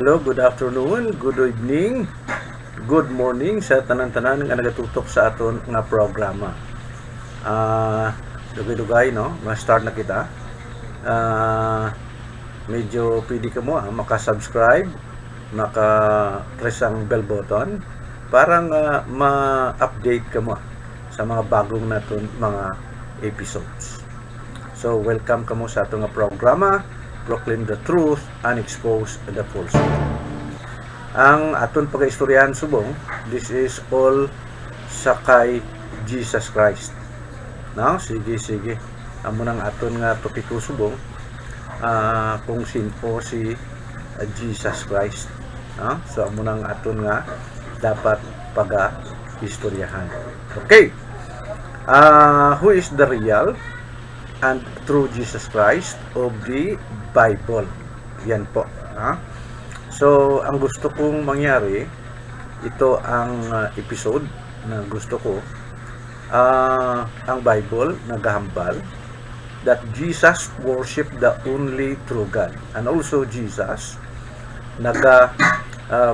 Hello, good afternoon, good evening, good morning sa tanan-tanan nga nagatutok sa aton nga programa. Dugay-dugay no, ma-start na kita. Medyo pwede ka mo maka-subscribe, maka-press ang bell button para nga ma-update ka mo sa mga bagong naton mga episodes. So, welcome ka mo sa atong nga programa, Proclaim the Truth and Expose the Falsehood. Ang aton pag-istoryahan subong, this is all sa kay Jesus Christ. No? Sige. Amo nang aton nga topiko subong, kung sino si Jesus Christ. No? So amo nang aton nga dapat pag-istoryahan. Okay. Who is the real and true Jesus Christ of the Bible? Yan po. So, ang gusto kong mangyari, ito ang episode na gusto ko. Ang Bible naghahambal that Jesus worship the only true God. And also Jesus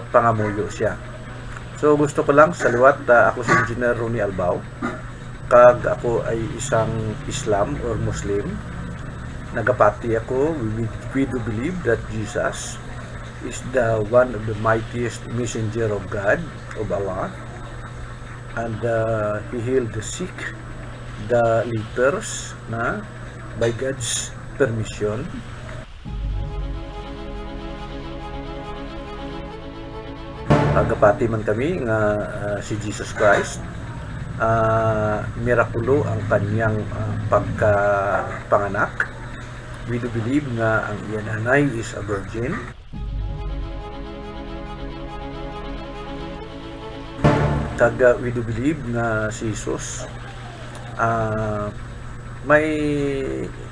pangamuyo siya. So, gusto ko lang sa liwat, ako si Engineer Ronnie Albao. Kag ako ay isang Islam or Muslim. Nagapati ako, we do believe that Jesus is the one of the mightiest messenger of God, of Allah, and he healed the sick, the lepers, by God's permission. Nagapati man kami nga si Jesus Christ, mirakulo ang kanyang pagkapanganak. We do believe nga ang iyang nanay is a virgin. We do believe nga si Jesus may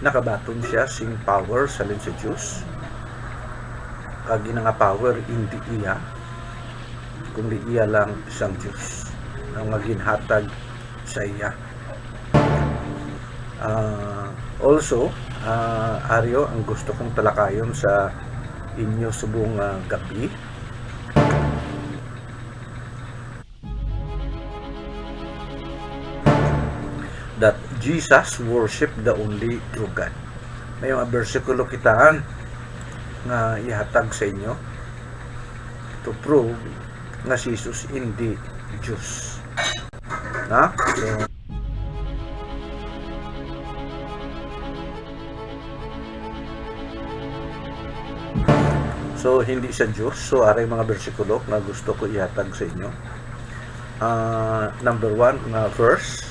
nakabaton siya sing power sa lin sa Diyos. Kag nga power hindi iya, kundi iya lang isang Diyos ang maginhatag sa iya. Also, Aryo, ang gusto kong talakayon sa inyo subong gabi, that Jesus worship the only true God. May mga bersikulo kitaan nga ihatag sa inyo to prove nga si Jesus hindi Diyos. So hindi siya Diyos. So aray mga bersikulo na gusto ko ihatag sa inyo. Number 1 na verse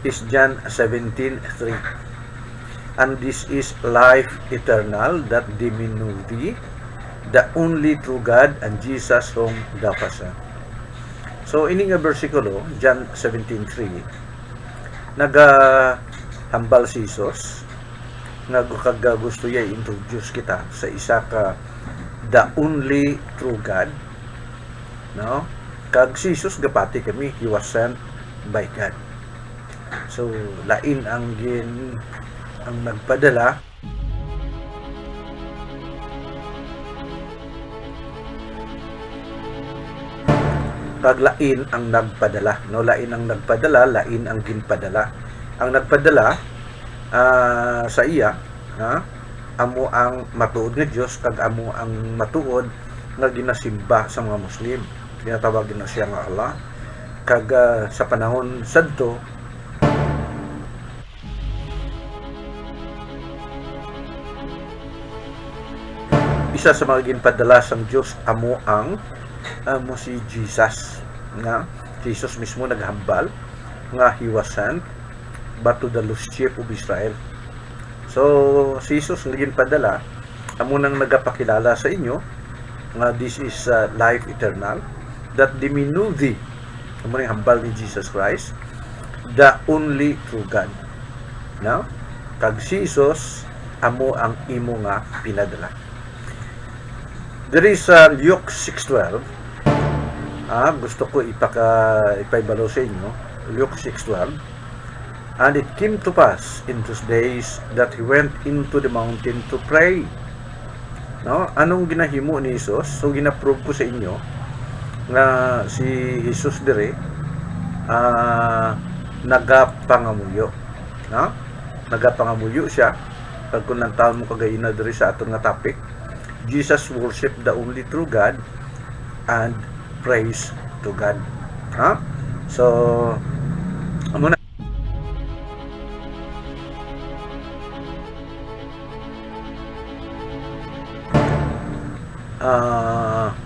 is John 17:3. And this is life eternal, that they may know thee, the only true God, and Jesus whom thou hast sent. So ini nga bersikulo, John 17:3, hambal si Jesus nga gusto niya introduce kita sa isa ka the only true God, no? Kag si Jesus gapati kami, he was sent by God. So lain ang nagpadala, kag lain ang nagpadala, no? Lain ang nagpadala, lain ang ginpadala. Ang nagpadala sa iya, amo ang matuod nga Diyos, kag amo ang matuod nga ginasimba sa mga Muslim. Tinatawag na siya nga Allah. Kag sa panahon sadto, isa sa mga ginpadala sang Diyos amo si Jesus. Jesus mismo naghambal nga he was sent but to the lost sheep of Israel. So si Jesus nga ginpadala amo nang nagapakilala sa inyo nga this is life eternal, that they may know thee, amo nang hambal ni Jesus Christ, the only true God. Now, kag si Jesus amo ang imo nga pinadala. There is Luke 6:12. Gusto ko ipaibalo sa inyo. Luke 6:12. And it came to pass in those days that he went into the mountain to pray. No? Anong ginahimo ni Jesus? So ginaprove ko sa inyo na si Jesus dire nagapangamuyo. No? Nagapangamuyo siya. Pag kung nang taon mo kagayina dire sa aton nga topic, Jesus worship the only true God and praise to God. Ha? So, amo na.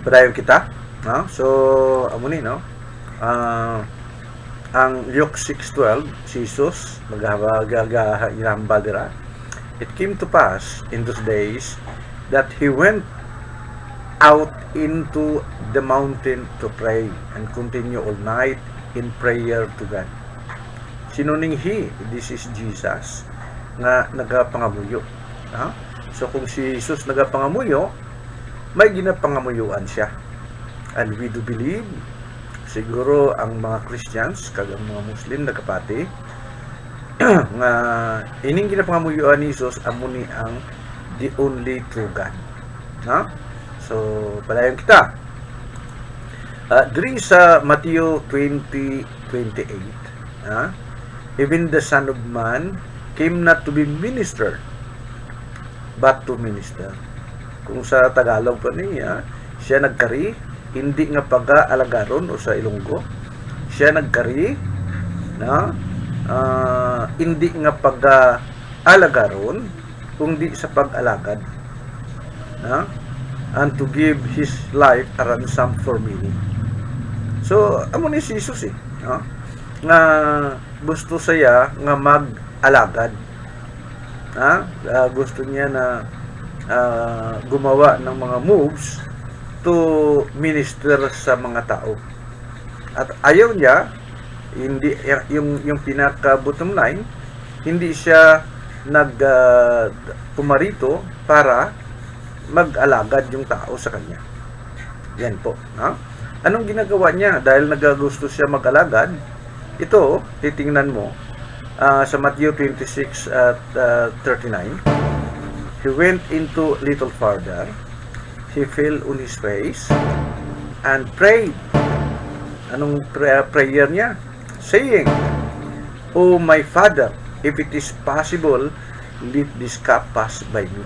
Padayon kita. No? So, amo ni, no? Ang Luke 6:12, Jesus magahambal dira. It came to pass in those days that he went out into the mountain to pray and continue all night in prayer to God. Sino ning he? This is Jesus nga nagapangamuyo. Ha? So kung si Jesus nagapangamuyo, may ginapangamuyuan siya. And we do believe, siguro ang mga Christians, kag ang mga Muslim nagkapati, nga ining ginapangamuyuan ni Jesus amo ni ang the only true God. Ha? So, padayon kita. Diri sa Matthew 20:28, even the Son of Man came not to be ministered, but to minister. Kung sa Tagalog pa niya, siya nagkari, hindi nga pag-alagaron o sa Ilonggo, siya nagkari, na hindi nga pag-alagaron, kundi sa pag-alagad. Na? And to give his life a ransom for many. So, amo ni si Jesus no? Nga gusto saya nga mag-alagad. Gusto niya na gumawa ng mga moves to minister sa mga tao. At ayaw niya, hindi yung pinaka bottom line, hindi siya pumarito para mag-alagad yung tao sa kanya. Yan po. Anong ginagawa niya? Dahil nagagusto siya mag-alagad, ito, titingnan mo, sa Matthew 26:39, he went into little farther, he fell on his face, and prayed. Anong prayer niya? Saying, "Oh my Father, if it is possible, let this cup pass by me."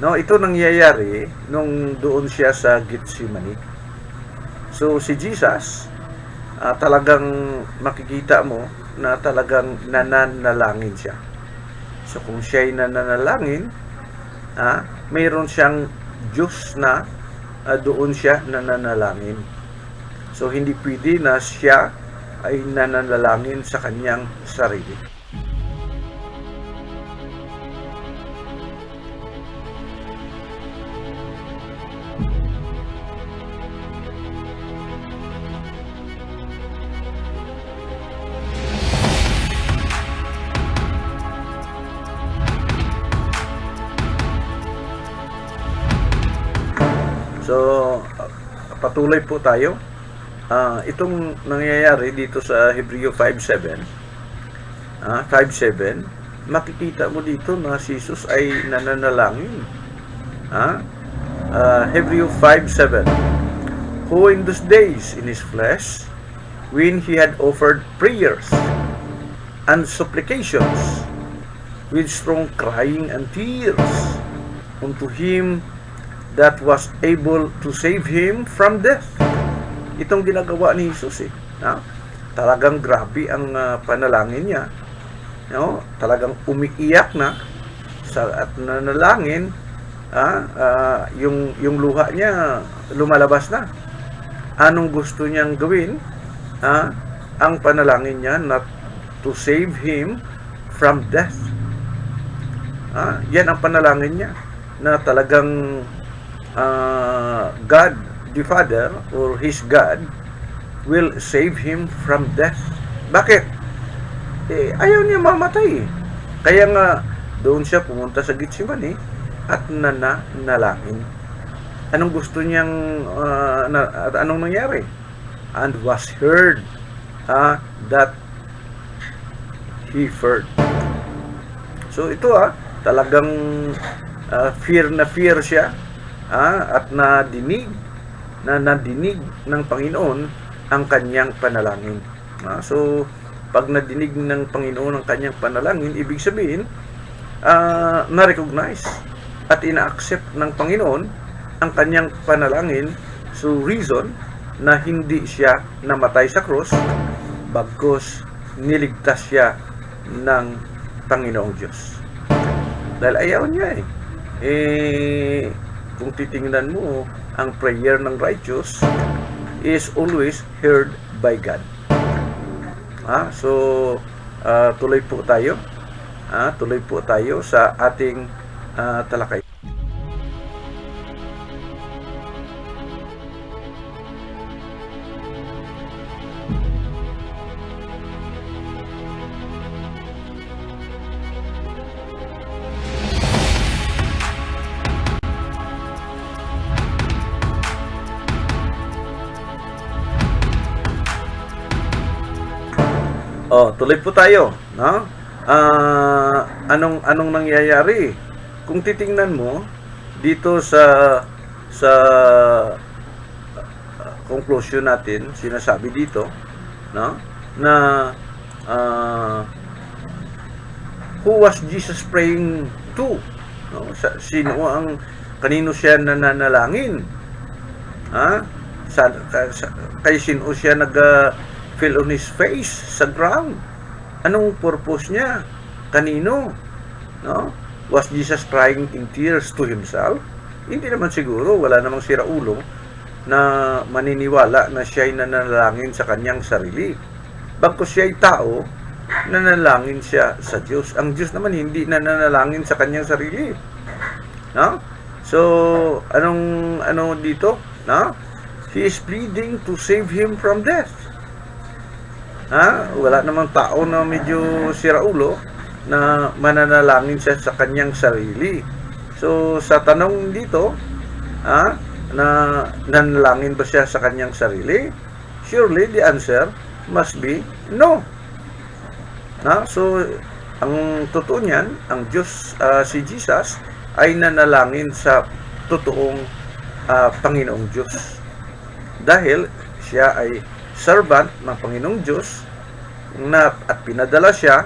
No, ito nangyayari nung doon siya sa Gethsemane. So si Jesus, talagang makikita mo na talagang nananalangin siya. So kung siya ay nananalangin, mayroon siyang Diyos na doon siya nananalangin. So hindi pwede na siya ay nananalangin sa kanyang sarili. So, patuloy po tayo. Itong nangyayari dito sa Hebreo 5:7, makikita mo dito na si Jesus ay nananalangin. Hebreo 5:7, who in those days in his flesh, when he had offered prayers and supplications with strong crying and tears unto him that was able to save him from death. Itong ginagawa ni Jesus talagang grabe ang panalangin niya. No? Talagang umiiyak na at nanalangin, yung luha niya lumalabas na. Anong gusto niyang gawin? Ang panalangin niya na to save him from death. Yan ang panalangin niya na talagang God the Father or his God will save him from death. Bakit? Ayaw niya mamatay. Kaya nga doon siya pumunta sa Gethsemane at nanalangin. Anong gusto niyang anong nangyari? And was heard that he feared. So ito talagang fear na fear siya at nadinig ng Panginoon ang kanyang panalangin. So, pag nadinig ng Panginoon ang kanyang panalangin, ibig sabihin, na-recognize at ina-accept ng Panginoon ang kanyang panalangin, so reason na hindi siya namatay sa krus, bagkus niligtas siya ng Panginoong Diyos. Dahil ayaw niya kung titingnan mo, ang prayer ng righteous is always heard by God. So, tuloy po tayo. Tuloy po tayo sa ating talakay. Tuloy po tayo, no? Anong nangyayari? Kung titingnan mo dito sa conclusion natin, sinasabi dito, no? Na who was Jesus praying to? No? Kanino siya nananalangin? Kay sino siya fell on his face sa ground? Anong purpose niya? Kanino? No? Was Jesus crying in tears to himself? Hindi naman siguro. Wala namang siraulo na maniniwala na siya'y nanalangin sa kanyang sarili. Bagkus siya'y tao, nanalangin siya sa Diyos. Ang Diyos naman hindi nanalangin sa kanyang sarili. No? So, ano dito? No? He is pleading to save him from death. Wala namang tao na medyo siraulo na mananalangin siya sa kanyang sarili. So, sa tanong dito, na nanalangin ba siya sa kanyang sarili? Surely, the answer must be no. So, ang totoo niyan, ang Diyos, si Jesus, ay nanalangin sa totoong Panginoong Diyos. Dahil siya ay servant ng Panginoong Diyos at pinadala siya,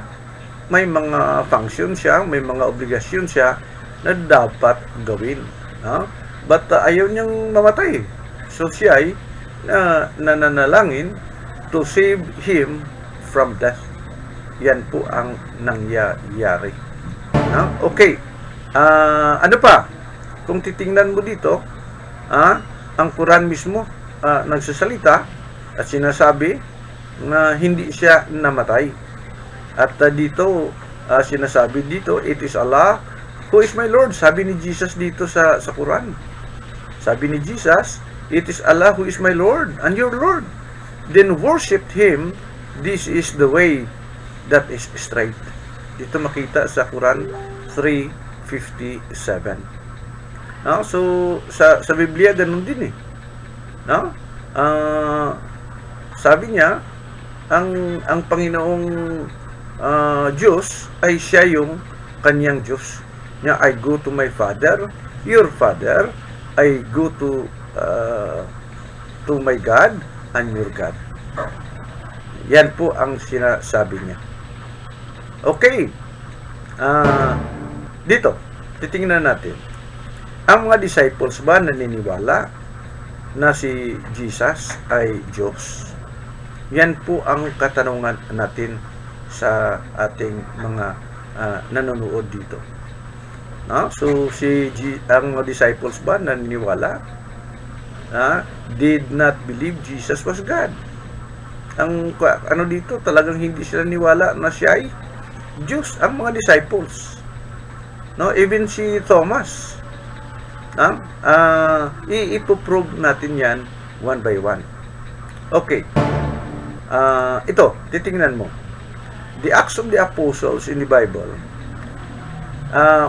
may mga function siya, may mga obligasyon siya na dapat gawin. But ayaw niyang mamatay. So siya ay nananalangin to save him from death. Yan po ang nangyayari. Okay. Ano pa? Kung titingnan mo dito, ang Quran mismo nagsasalita at sinasabi na hindi siya namatay. At dito, sinasabi dito, it is Allah who is my Lord. Sabi ni Jesus dito sa Quran. Sabi ni Jesus, it is Allah who is my Lord and your Lord. Then worship Him. This is the way that is straight. Dito makita sa Quran 3:57. So, sa Biblia, ganun din sabi niya, ang Panginoong Diyos ay siya yung kanyang Diyos. I go to my Father, your Father. I go to my God and your God. Yan po ang sinasabi niya. Okay. Dito, titingnan natin. Ang mga disciples ba naniniwala na si Jesus ay Diyos? Yan po ang katanungan natin sa ating mga nanonood dito. So, ang mga disciples ba naniniwala? Did not believe Jesus was God. Dito, talagang hindi sila niwala na siya ay Diyos, ang mga disciples. Even si Thomas. Ipoprove natin yan one by one. Okay. Ito, titingnan mo. The Acts of the Apostles in the Bible,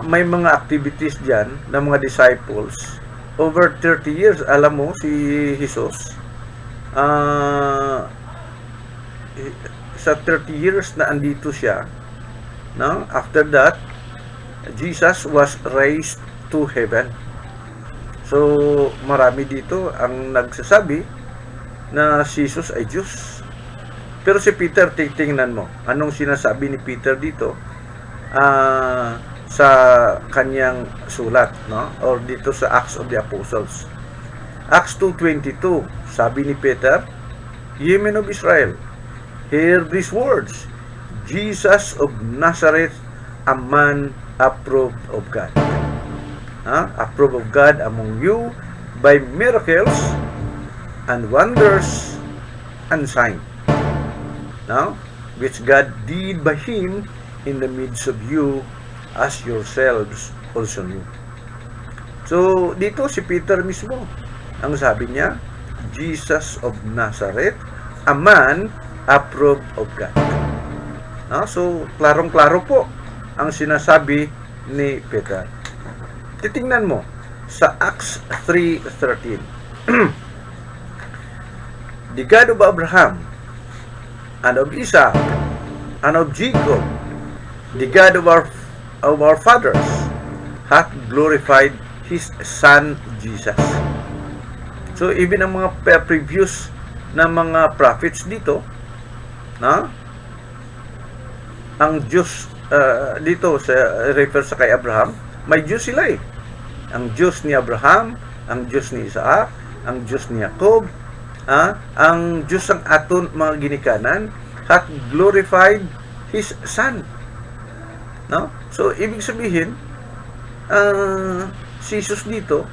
may mga activities dyan ng mga disciples. Over 30 years, alam mo, si Jesus, sa 30 years na andito siya, after that, Jesus was raised to heaven. So, marami dito ang nagsasabi na si Jesus ay Diyos. Pero si Peter, titingnan mo, anong sinasabi ni Peter dito sa kanyang sulat, no? Or dito sa Acts of the Apostles. Acts 2:22, sabi ni Peter, "Ye men of Israel, hear these words, Jesus of Nazareth, a man approved of God." Approved of God among you by miracles and wonders and signs, no? Which God did by him in the midst of you, as yourselves also knew. So, dito si Peter mismo, ang sabi niya, Jesus of Nazareth, a man approved of God. So, klarong-klaro po ang sinasabi ni Peter. Titingnan mo sa Acts 3:13. The God of Abraham and of Isaac and of Jacob, the God of our fathers, hath glorified his Son Jesus. So, even ang mga previous na mga prophets dito, ang Diyos dito sa refer sa kay Abraham, may Diyos sila eh. Ang Diyos ni Abraham, ang Diyos ni Isaac, ang Diyos ni Jacob, ang Diyos ng aton mga ginikanan, hath glorified his Son. No? So, ibig sabihin, si Jesus dito,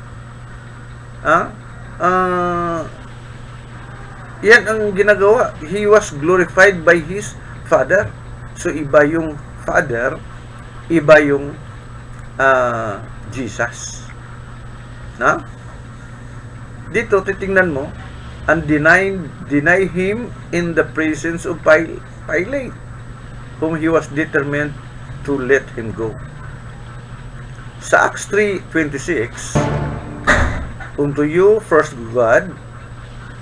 yan ang ginagawa. He was glorified by his Father. So, iba yung Father, iba yung Jesus. Dito, titingnan mo, and deny him in the presence of Pilate, whom he was determined to let him go. Sa Acts 3:26, unto you first God,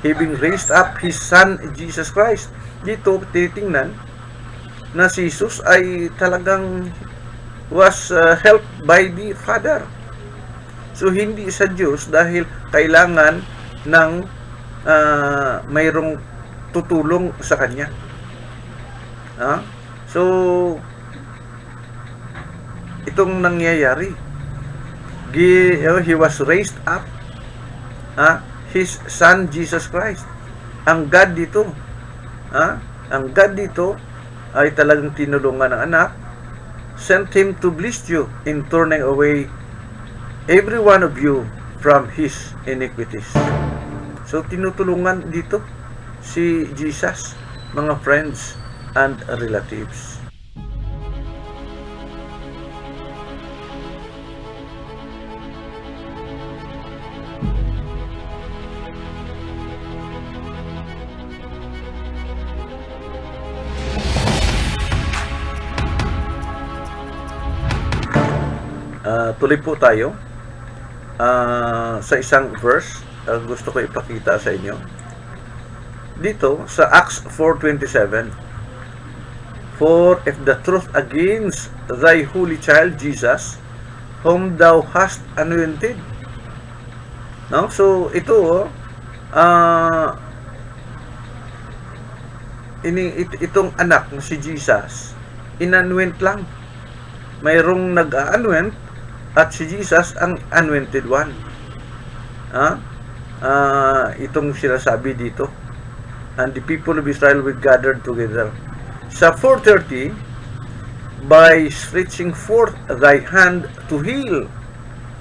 having raised up his Son Jesus Christ. Dito, titingnan na si Jesus ay talagang was helped by the Father. So, hindi sa Diyos dahil kailangan ng mayroong tutulong sa Kanya. So, itong nangyayari, he was raised up, his Son Jesus Christ. Ang God dito, ang God dito ay talagang tinulungan ng anak, sent him to bless you in turning away every one of you from his iniquities. So, tinutulungan dito si Jesus, mga friends and relatives. Tuloy po tayo sa isang verse gusto ko ipakita sa inyo dito sa Acts 4:27. For if the truth against thy holy child Jesus, whom thou hast anointed. So ito itong anak na si Jesus, inanoint lang. Mayroong nag-anoint at si Jesus ang anointed one. Itong sinasabi dito. And the people of Israel were gathered together. Sa 4:30, by stretching forth thy hand to heal,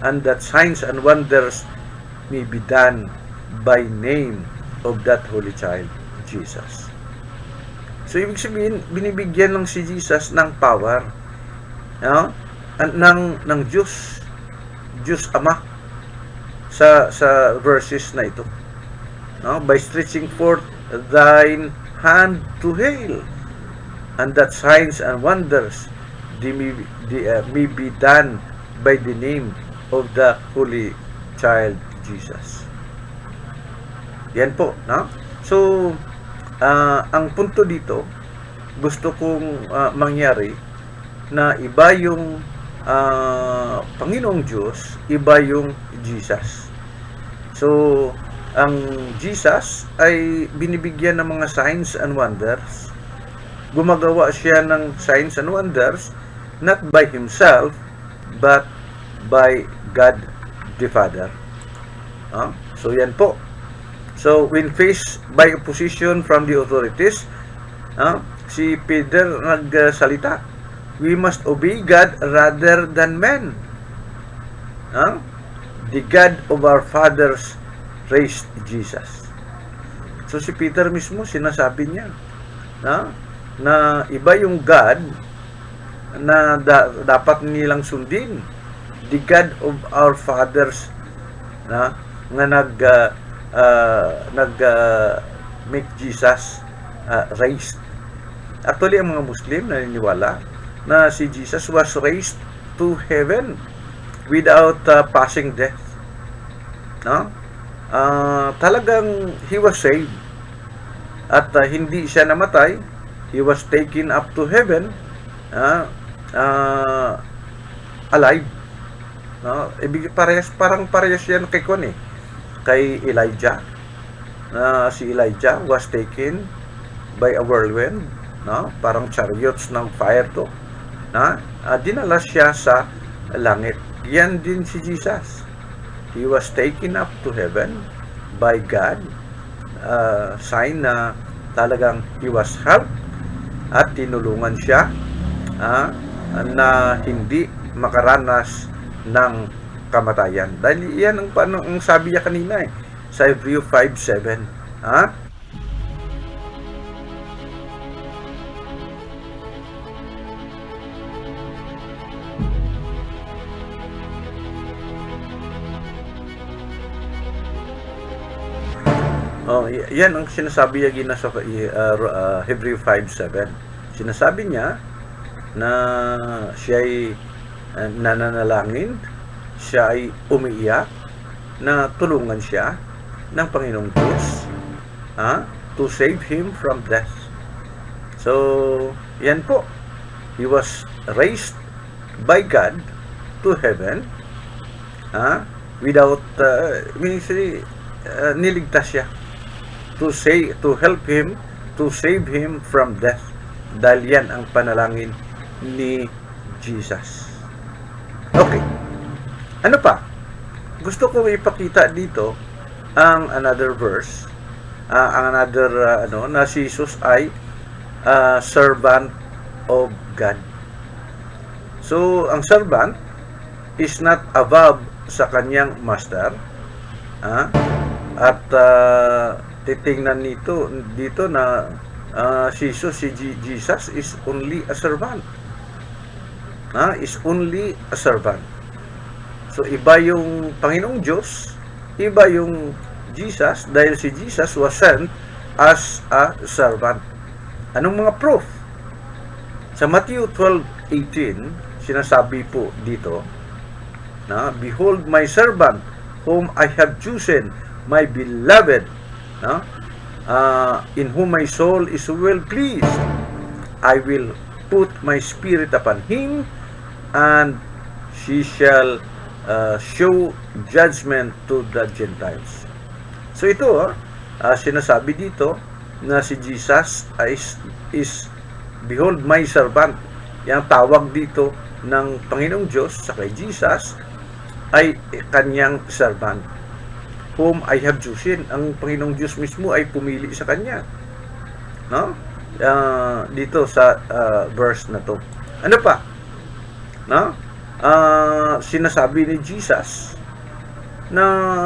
and that signs and wonders may be done by name of that holy child, Jesus. So, ibig sabihin, binibigyan lang si Jesus ng power, ng Diyos Ama sa verses na ito. By stretching forth thine hand to heal, and that signs and wonders may be done by the name of the holy child Jesus. Yan po, So, ang punto dito, gusto kong mangyari na iba yung Panginoong Diyos, iba yung Jesus. So, ang Jesus ay binibigyan ng mga signs and wonders. Gumagawa siya ng signs and wonders not by himself but by God the Father. So yan po. So when faced by opposition from the authorities, si Peter nagsalita, we must obey God rather than men. The God of our fathers raised Jesus. So si Peter mismo sinasabi niya na iba yung God na dapat nilang sundin, the God of our fathers nga make Jesus raised. Actually, ang mga Muslim naniniwala na si Jesus was raised to heaven without passing death. Talagang he was saved at hindi siya namatay. He was taken up to heaven alive. Parang-parehas yan kay Elijah. Si Elijah was taken by a whirlwind, parang chariots ng fire to. Dinala siya sa langit. Yan din si Jesus. He was taken up to heaven by God. Sign na talagang he was helped at tinulungan siya na hindi makaranas ng kamatayan. Dahil yan ang sabi niya kanina sa Hebrew 5:7. Yan ang sinasabi niya sa Hebrew 5:7. Sinasabi niya na siya ay nananalangin, siya ay umiiyak na tulungan siya ng Panginoong Diyos to save him from death. So, yan po. He was raised by God to heaven without niligtas siya to help him to save him from death. Dahil yan ang panalangin ni Jesus. Okay. Ano pa? Gusto ko ipakita dito ang another verse. Na si Jesus ay servant of God. So, ang servant is not above sa kanyang master. At titingnan dito na si Jesus is only a servant. Is only a servant. So, iba yung Panginoong Diyos, iba yung Jesus, dahil si Jesus was sent as a servant. Anong mga proof? Sa Matthew 12:18, sinasabi po dito, behold my servant, whom I have chosen, my beloved, in whom my soul is well pleased. I will put my spirit upon him, and she shall show judgment to the Gentiles. So ito, sinasabi dito na si Jesus is behold my servant. Yang tawag dito ng Panginoong Diyos sa kay Jesus ay kanyang servant, whom I have chosen. Ang Panginoong Diyos mismo ay pumili sa kanya. Dito sa verse na to. Ano pa? Sinasabi ni Jesus na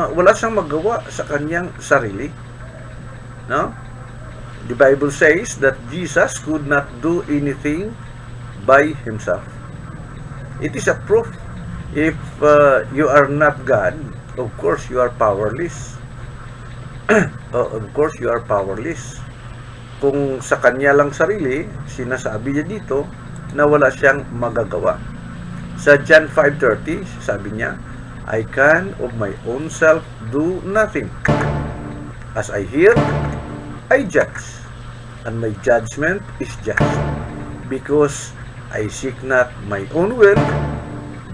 wala siyang magawa sa kanyang sarili. The Bible says that Jesus could not do anything by himself. It is a proof. If you are not God, of course you are powerless. Of course you are powerless. Kung sa kanya lang sarili, sinasabi niya dito na wala siyang magagawa. Sa John 5:30, sabi niya, I can of my own self do nothing. As I hear, I judge, and my judgment is just, because I seek not my own will,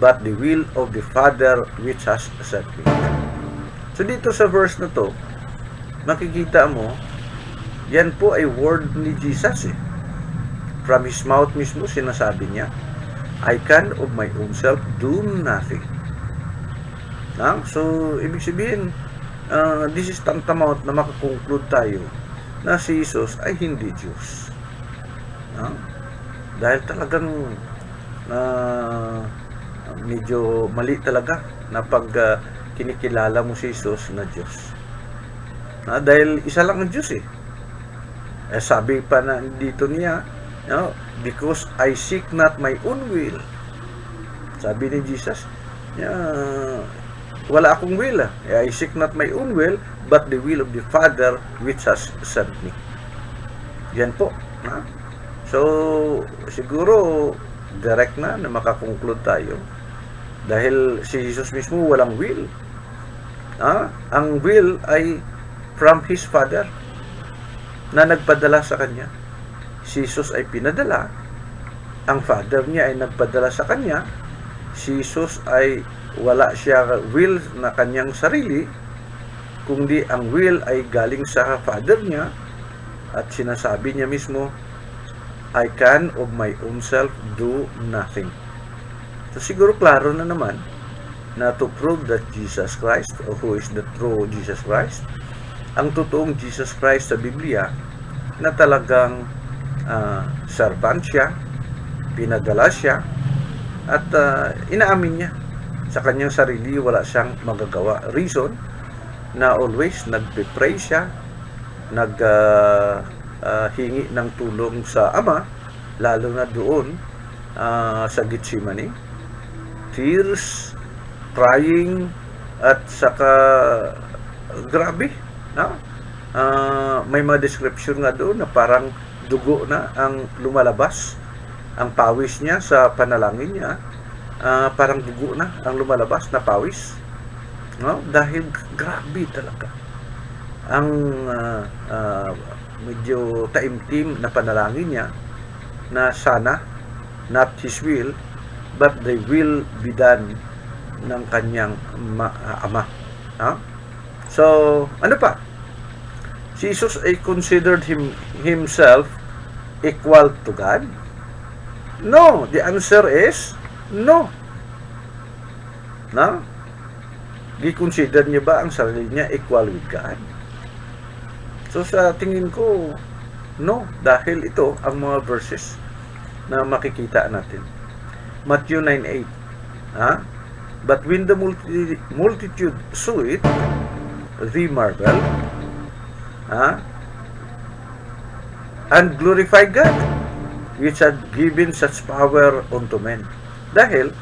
but the will of the Father which has sent me. So dito sa verse na to, makikita mo, yan po ay word ni Jesus eh. From his mouth mismo, sinasabi niya, I can of my own self do nothing. So, ibig sabihin, this is tantamount na makakonclude tayo na si Jesus ay hindi Diyos. Dahil talagang medyo mali talaga na pag kinikilala mo si Jesus na Diyos. Dahil isa lang ang Diyos eh. Sabi pa na dito niya, because I seek not my own will. Sabi ni Jesus, wala akong will. I seek not my own will, but the will of the Father which has sent me. Yan po. So, siguro, direct na makakonclude tayo. Dahil si Jesus mismo walang will. Ang will ay from His Father na nagpadala sa Kanya. Si Jesus ay pinadala. Ang Father niya ay nagpadala sa Kanya. Si Jesus ay wala siya will na kanyang sarili, kundi ang will ay galing sa Father niya, at sinasabi niya mismo, I can of my own self do nothing. So siguro klaro na naman na to prove that Jesus Christ, or who is the true Jesus Christ, ang totoong Jesus Christ sa Biblia, na talagang servant siya, pinadala siya, at inaamin niya sa kanyang sarili wala siyang magagawa. Reason na always nagpe-pray siya, hingi ng tulong sa Ama, lalo na doon sa Gethsemane. Tears, crying, at saka grabe, may mga description nga doon na parang dugo na ang lumalabas. Ang pawis niya sa panalangin niya, parang dugo na ang lumalabas na pawis. Dahil grabe talaga ang medyo taimtim na panalangin niya na sana not His will but the will be done ng kanyang Ama. So, ano pa? Jesus ay considered himself equal to God? No. The answer is no. Di-consider niya ba ang sarili niya equal with God? So sa tingin ko, no. Dahil ito ang mga verses na makikita natin. Matthew 9:8. But when the multitude saw it, they marveled, and glorified God, which had given such power unto men. Dahil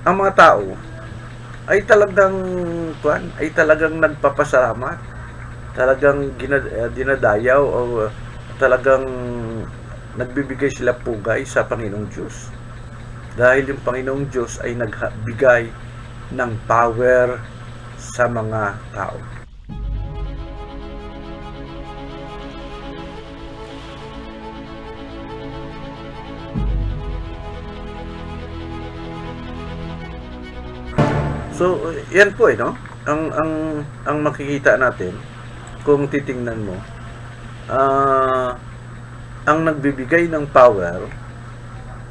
ang mga tao ay talagang nagpapasalamat, talagang dinadayaw, o talagang nagbibigay sila pugay sa Panginoong Diyos. Dahil yung Panginoong Diyos ay nagbigay ng power sa mga tao. So, yan po ang makikita natin kung titingnan mo. Ang nagbibigay ng power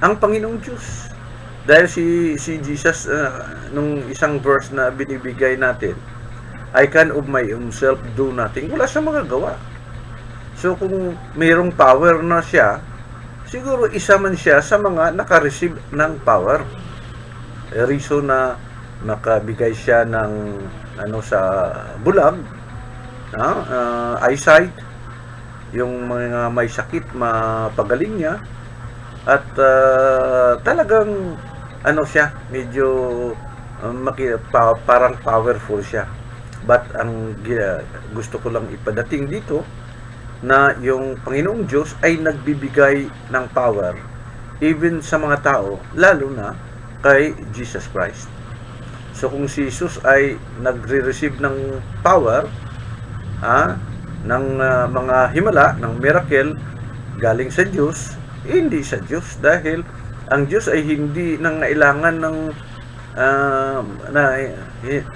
ang Panginoong Diyos. Dahil si Jesus nung isang verse na binibigay natin, I can of my own self do nothing. Wala siyang magagawa. So kung mayroong power na siya, siguro isa man siya sa mga naka-receive ng power. Reason na nakabigay siya ng sa bulag, eyesight, yung mga may sakit mapagaling niya, at talagang siya medyo parang powerful siya. But ang gusto ko lang ipadating dito na yung Panginoong Diyos ay nagbibigay ng power even sa mga tao, lalo na kay Jesus Christ. So kung si Jesus ay nagre-receive ng power, ng mga himala, ng miracle galing sa Diyos, hindi sa Diyos, dahil ang Diyos ay hindi nangailangan nang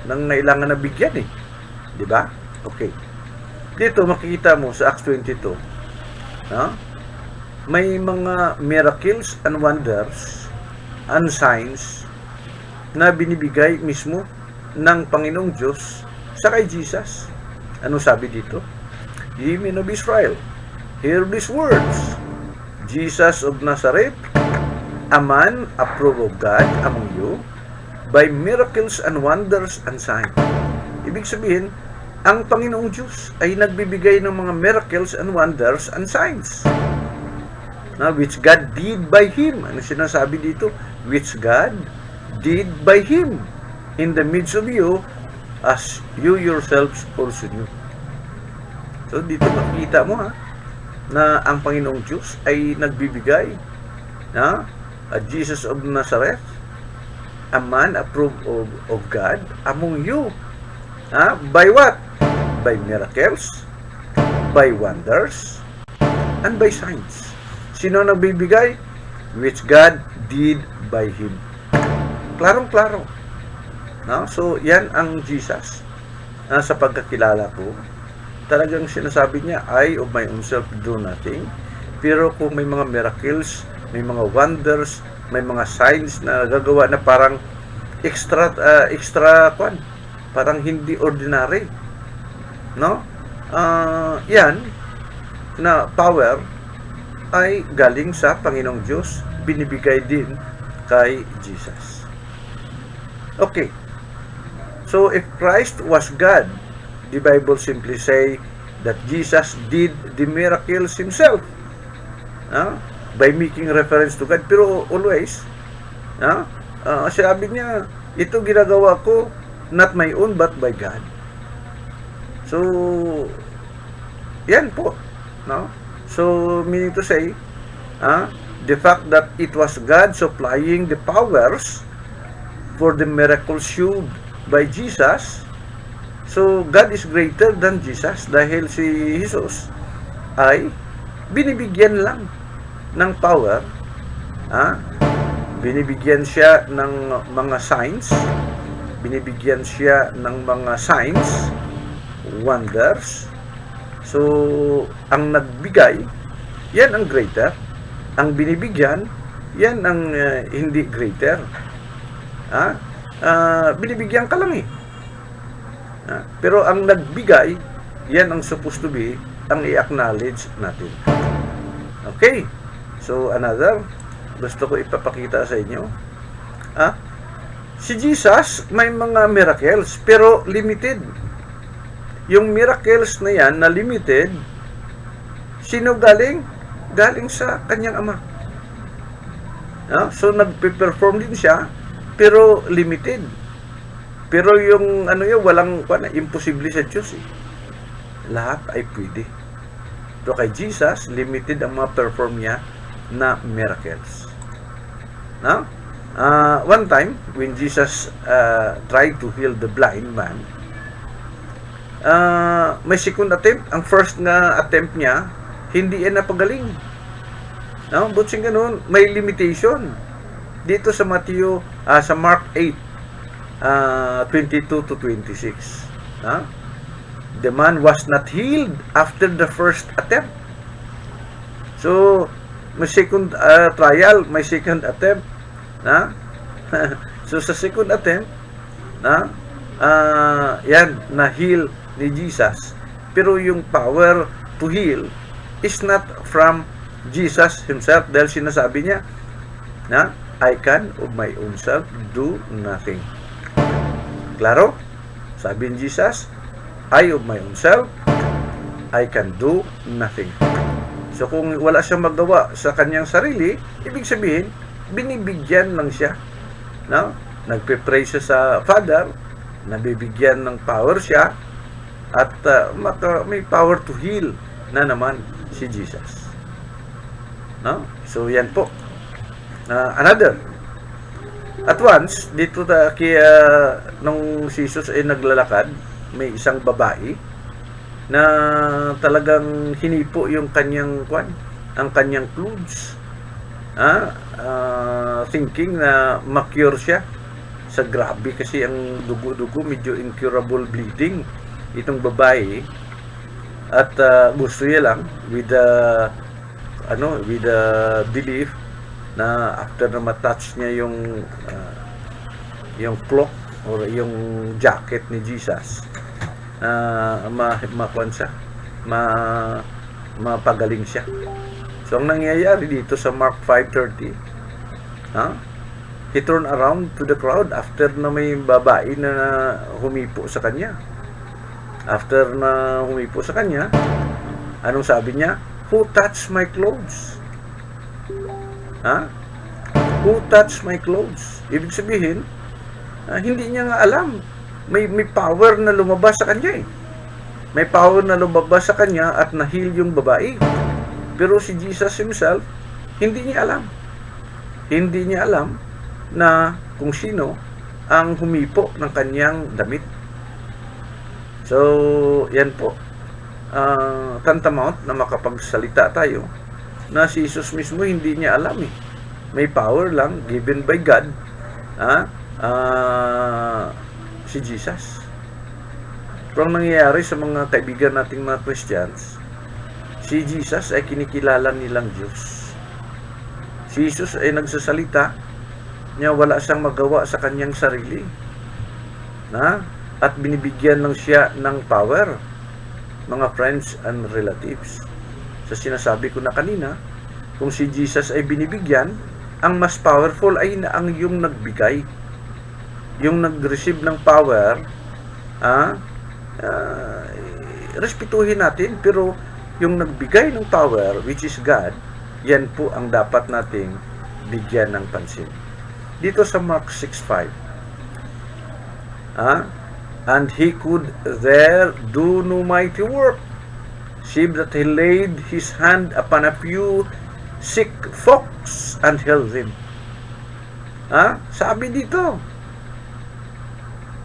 nailangan na bigyan Di ba? Okay. Dito makikita mo sa Acts 22, no? May mga miracles and wonders and signs na binibigay mismo ng Panginoong Diyos sa kay Jesus. Ano sabi dito? Ye men of Israel, hear these words. Jesus of Nazareth, a man approved of God among you, by miracles and wonders and signs. Ibig sabihin, ang Panginoong Diyos ay nagbibigay ng mga miracles and wonders and signs. Now, which God did by Him. Ano sinasabi dito? Which God did by Him in the midst of you, as you yourselves also knew. So, dito makikita mo na ang Panginoong Diyos ay nagbibigay na Jesus of Nazareth, a man approved of God among you. By what? By miracles, by wonders, and by signs. Sino nagbibigay? Which God did by Him. Klarong-klaro. No? So, yan ang Jesus. Sa pagkakilala ko, talagang sinasabi niya, I of my own self do nothing. Pero kung may mga miracles, may mga wonders, may mga signs na gagawa na parang extra parang hindi ordinary. No? Yan na power ay galing sa Panginoong Diyos, binibigay din kay Jesus. Okay. So, if Christ was God, the Bible simply say that Jesus did the miracles Himself. By making reference to God. Pero always, sabi niya, ito ginagawa ko, not my own, but by God. So, yan po. No? So, meaning to say, the fact that it was God supplying the powers for the miracles showed by Jesus, so God is greater than Jesus dahil si Jesus ay binibigyan lang ng power, binibigyan siya ng mga signs, binibigyan siya ng mga signs, wonders. So, ang nagbigay, yan ang greater. Ang binibigyan, yan ang hindi greater. Binibigyan ka lang eh. Pero ang nagbigay, yan ang supposed to be, ang i-acknowledge natin. Okay. So, another, gusto ko ipapakita sa inyo. Si Jesus, may mga miracles, pero limited. Yung miracles na yan, na limited, sino galing? Galing sa kanyang ama. So, nagpe-perform din siya, pero limited. Pero yung, walang, imposible sa Diyos eh. Lahat ay pwede. So, kay Jesus, limited ang mga perform niya na miracles. One time, when Jesus tried to heal the blind man, may second attempt. Ang first na attempt niya, hindi yan napagaling. But sing ganun, may limitation. Dito sa Matthew, sa Mark 8, 22 to 26. The man was not healed after the first attempt. So, may second trial, may second attempt. So, sa second attempt, yan, na-heal ni Jesus. Pero yung power to heal is not from Jesus Himself, dahil sinasabi niya na I can of my own self do nothing. Klaro? Sabi ni Jesus, I of my own self, I can do nothing. So kung wala siyang magawa sa kanyang sarili, ibig sabihin, binibigyan lang siya. Nagpe-pray siya sa Father, nabibigyan ng power siya, at may power to heal na naman si Jesus. So yan po. Another. At once, dito nung si Jesus ay naglalakad, may isang babae na talagang hinipo yung kanyang ang kanyang clothes. Thinking na ma-cure siya sa grabe kasi ang dugo-dugo, medyo incurable bleeding. itong babae at gusto niya lang with the belief na after na matouch niya yung cloak or yung jacket ni Jesus, makuan siya, mapagaling siya. So ang nangyayari dito sa Mark 5:30, he turned around to the crowd after na may babae na humipo sa kanya. After na humipo sa kanya, anong sabi niya? Who touched my clothes? Who touched my clothes? Ibig sabihin, hindi niya nga alam. May power na lumabas sa kanya eh. May power na lumabas sa kanya at na-heal yung babae. Pero si Jesus himself, hindi niya alam. Hindi niya alam na kung sino ang humipo ng kanyang damit. So, yan po. Tantamount na makapagsalita tayo na si Jesus mismo hindi niya alam eh. May power lang given by God si Jesus. Pero ang nangyayari sa mga kaibigan nating mga Christians, si Jesus ay kinikilala nilang Diyos. Si Jesus ay nagsasalita niya, wala siyang magawa sa kanyang sarili, at binibigyan lang siya ng power, mga friends and relatives. Sa sinasabi ko na kanina, kung si Jesus ay binibigyan, ang mas powerful ay ang yung nagbigay, yung nag-receive ng power. Respetuhin natin, pero yung nagbigay ng power, which is God, yan po ang dapat nating bigyan ng pansin. Dito sa Mark 6:5, and he could there do no mighty work, save that he laid his hand upon a few sick folks and healed them. Sabi dito,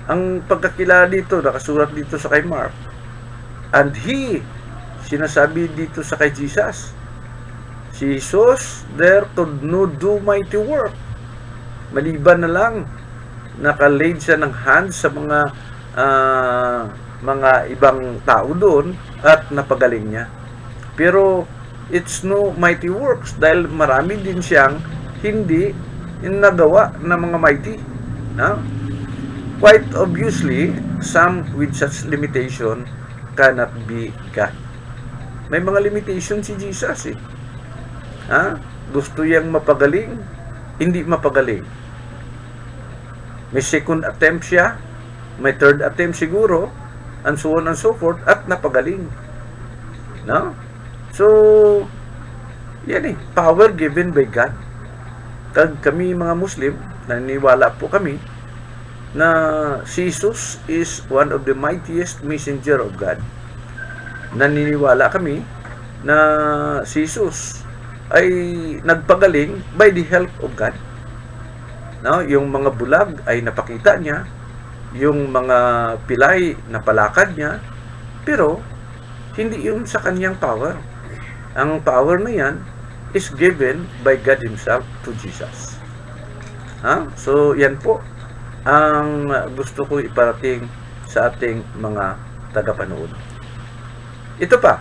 ang pagkakilala dito, nakasulat dito sa kay Mark, and he, sinasabi dito sa kay Jesus, si Jesus there could not do mighty work, maliban na lang nakalaid siya ng hands sa mga ibang tao doon at napagaling niya. Pero it's no mighty works dahil marami din siyang hindi nagawa na mga mighty. Quite obviously, some with such limitation cannot be God. May mga limitation si Jesus eh. Gusto yang mapagaling, hindi mapagaling. May second attempt siya, may third attempt siguro, and so on and so forth, at napagaling. So, yan eh, power given by God. Kami mga Muslim, naniniwala po kami na si Jesus is one of the mightiest messenger of God. Naniniwala kami na si Jesus ay nagpagaling by the help of God. Yung mga bulag ay napakita niya, yung mga pilay napalakad niya, pero hindi yun sa kanyang power. Ang power na yan is given by God Himself to Jesus. So, yan po ang gusto ko iparating sa ating mga tagapanood. Ito pa,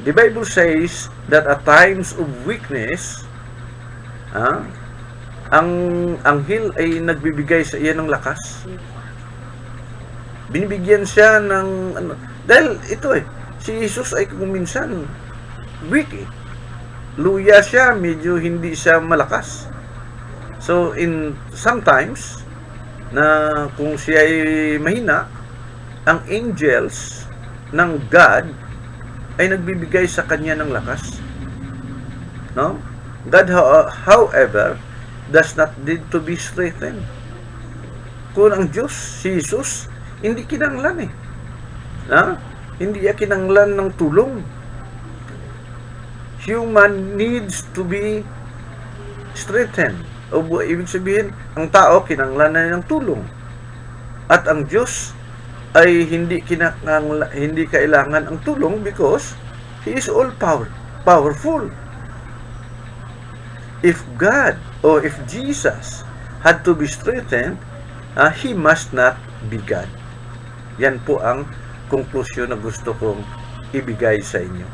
the Bible says that at times of weakness, ang anghel ay nagbibigay sa iya ng lakas. Binibigyan siya ng dahil ito si Jesus ay kung minsan weak luya siya, medyo hindi siya malakas. So in sometimes na kung siya ay mahina, ang angels ng God ay nagbibigay sa kanya ng lakas. God however does not need to be strengthened. Kung ang Diyos, si Jesus, hindi kinanglan hindi niya kinanglan ng tulong. Human needs to be strengthened. O ibig sabihin, ang tao kinanglan na ng tulong. At ang Diyos ay hindi kailangan ang tulong because He is all powerful. If God or if Jesus had to be strengthened, He must not be God. Yan po ang konklusyon na gusto kong ibigay sa inyo.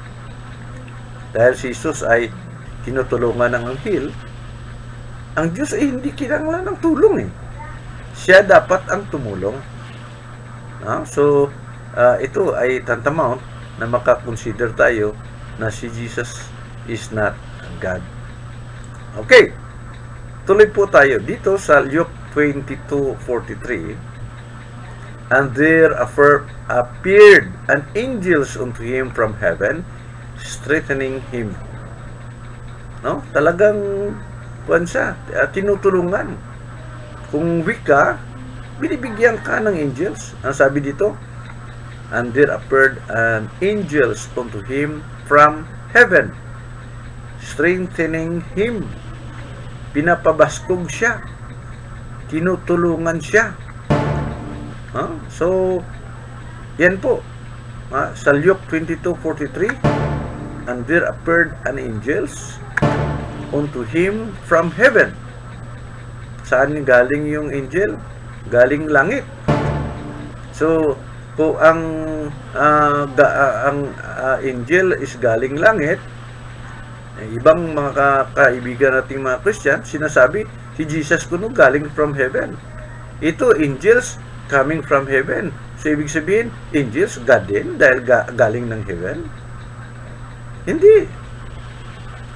Dahil si Jesus ay tinutulungan ng anghel, ang Diyos ay hindi kinanglan ng tulong eh. Siya dapat ang tumulong. So, ito ay tantamount na makakonsider tayo na si Jesus is not God. Okay, tuloy po tayo dito sa Luke 22:43. And there appeared an angel unto him from heaven, strengthening him. Talagang siya, tinutulungan. Kung weak ka, binibigyan ka ng angels. Ang sabi dito, and there appeared an angel unto him from heaven, strengthening him. Pinapabaskog siya. Tinutulungan siya. So, yan po. Sa Luke 22:43, and there appeared an angel unto him from heaven. Saan galing yung angel? Galing langit. So, kung ang angel is galing langit, ibang mga kaibigan nating mga Christian, sinasabi, si Jesus kuno galing from heaven. Ito, angels coming from heaven. So, ibig sabihin, angels, God din, dahil galing ng heaven? Hindi.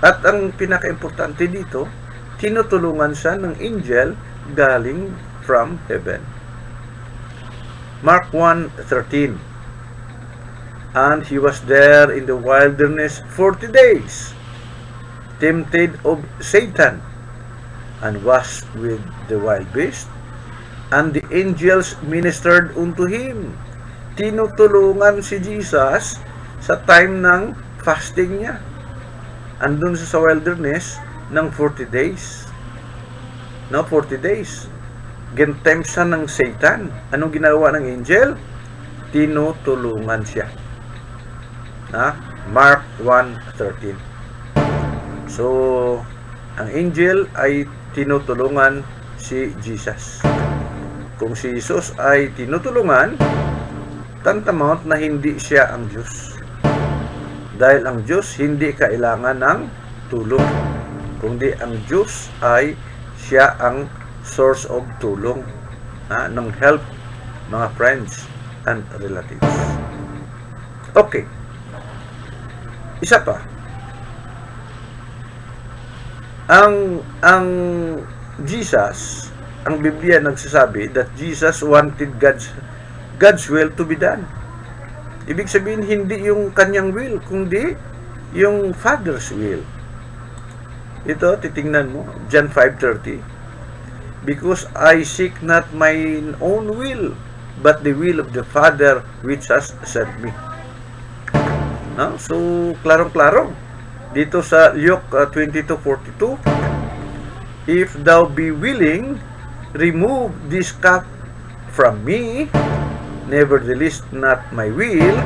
At ang pinaka-importante dito, tinutulungan siya ng angel galing from heaven. Mark 1:13. And he was there in the wilderness 40 days, tempted of Satan, and was with the wild beast, and the angels ministered unto him. Tinutulungan si Jesus sa time ng fasting niya. Andun sa wilderness ng 40 days. 40 days. Gintem siya ng Satan. Anong ginawa ng angel? Tinutulungan siya. Mark 1:13. So, ang angel ay tinutulungan si Jesus. Kung si Jesus ay tinutulungan, tantamount na hindi siya ang Diyos. Dahil ang Diyos hindi kailangan ng tulong. Kundi ang Diyos ay siya ang source of tulong, ng help, mga friends and relatives. Okay. Isa pa. Ang Jesus, ang Biblia nagsasabi that Jesus wanted God's will to be done. Ibig sabihin, hindi yung kanyang will, kundi yung Father's will. Ito, titingnan mo, John 5:30. Because I seek not mine own will, but the will of the Father which has sent me. So, klarong-klaro. Dito sa Luke 22:42, if thou be willing, remove this cup from me, nevertheless not my will,